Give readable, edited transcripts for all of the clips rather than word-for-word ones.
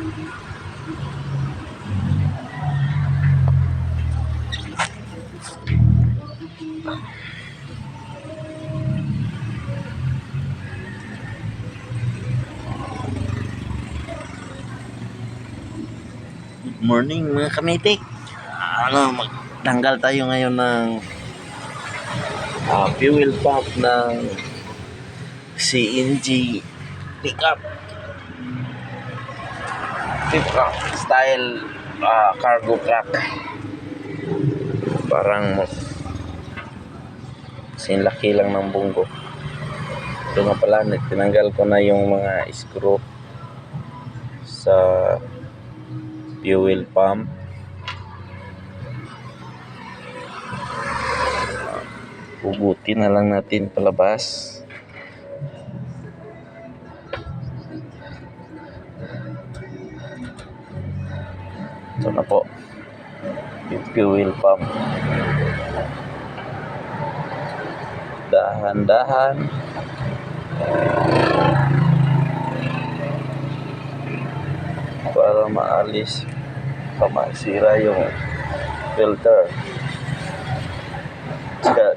Morning mga kamitik. Magtanggal tayo ngayon ng fuel pump ng CNG pickup style cargo truck. Parang sinlaki lang ng bunggo. Ito nga pala, tinanggal ko na yung mga screw sa fuel pump. Hugutin na lang natin palabas. Ito na po yung fuel pump. Dahan-dahan para maalis masira yung filter.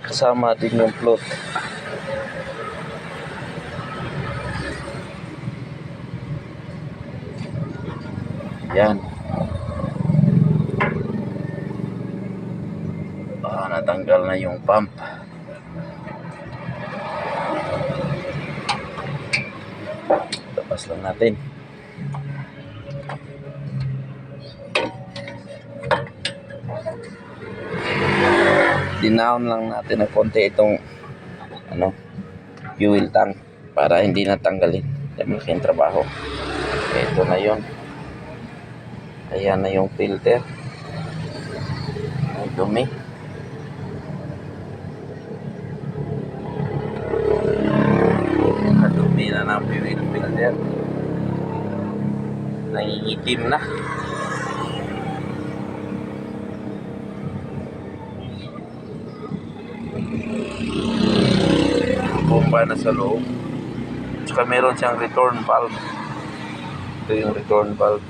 Kasama din yung float. Yan. Natanggal na yung pump. Tapos lang natin. Dinaon lang natin ng konti itong fuel tank para hindi natanggalin. Malaking trabaho. Ito na yun. Ayan na yung filter. Ang dumi. Dumi na ng fuel filter. Nangingitim na. Bomba na sa loob. Tsaka meron siyang return valve. Ito yung return valve.